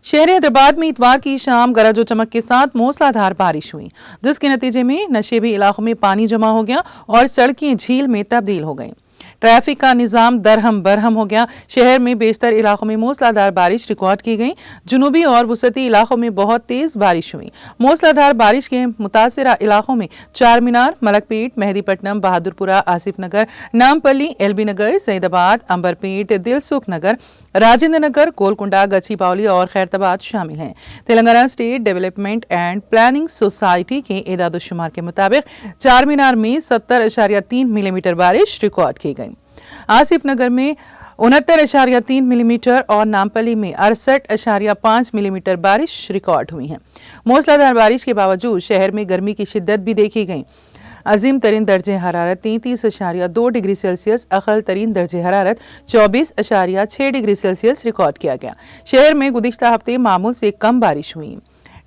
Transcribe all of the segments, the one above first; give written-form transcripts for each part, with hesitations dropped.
शहर हैदराबाद में इतवार की शाम गरज और चमक के साथ मूसलाधार बारिश हुई, जिसके नतीजे में नशेबी इलाकों में पानी जमा हो गया और सड़कें झील में तब्दील हो गईं। ट्रैफिक का निजाम दरहम बरहम हो गया। शहर में बेशतर इलाकों में मूसलाधार बारिश रिकॉर्ड की गई। जुनूबी और वसती इलाकों में बहुत तेज बारिश हुई। मूसलाधार बारिश के मुतासिरा इलाकों में चार मीनार, मलकपेट, मेहदीपट्टनम, बहादुरपुरा, आसिफ नगर, नामपल्ली, एलबी नगर, सईदाबाद, अंबरपेट, दिलसुख नगर, राजेंद्र नगर, गोलकुंडा, गच्चीबावली और खैरताबाद शामिल हैं। Telangana state development and planning society के एदाद-ओ-शुमार के मुताबिक चार मीनार में 70.3 मिलीमीटर बारिश रिकॉर्ड की गई। आसिफ नगर में 69.3 मिलीमीटर और नामपल्ली में 68.5 मिलीमीटर बारिश रिकॉर्ड हुई है। मूसलाधार बारिश के बावजूद शहर में गर्मी की शिद्दत भी देखी गई। अजीम तरीन दर्जे हरारत 33.2 डिग्री सेल्सियस, अकल तरीन दर्जे हरारत 24.6 डिग्री सेल्सियस रिकॉर्ड किया गया। शहर में गुज़िश्ता हफ्ते मामूल से कम बारिश हुई।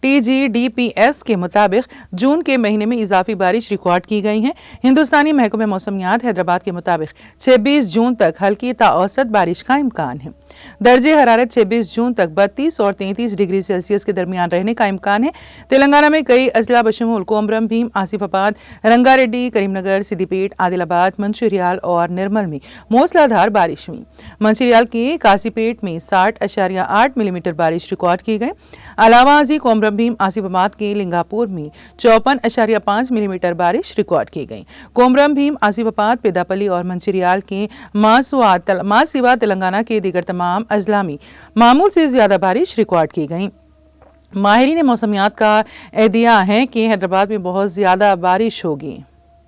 TGDPS के मुताबिक जून के महीने में इजाफी बारिश रिकॉर्ड की गई है। हिंदुस्तानी महकमे मौसमियात हैदराबाद के मुताबिक 26 जून तक हल्की ताऔसत बारिश का इम्कान है। दर्जे हरारत 26 जून तक 32 और 33 डिग्री सेल्सियस के दरमियान रहने का इम्कान है। तेलंगाना में कई अजला बशमूल कोमरम, भीम, आसिफाबाद, रंगारेड्डी, करीमनगर, सिद्दीपेट, आदिलाबाद, मंचिर्याल और निर्मल में मूसलाधार बारिश हुई। मंचिर्याल के कासीपेट में 60.8 मिलीमीटर बारिश रिकॉर्ड की गई। अलावाजी, कोमरम भीम, आसिफाबाद के लिंगापुर में 54.5 मिलीमीटर बारिश रिकॉर्ड की गई। कोमरम भीम, आसिफाबाद, पेदापल्ली और मंचिर्याल के मासिवा तेलंगाना के दीगर तमाम अजला में मामूल से ज्यादा बारिश रिकॉर्ड की गई। माहिरीन मौसमियात का एहतिया है कि हैदराबाद में बहुत ज्यादा बारिश होगी।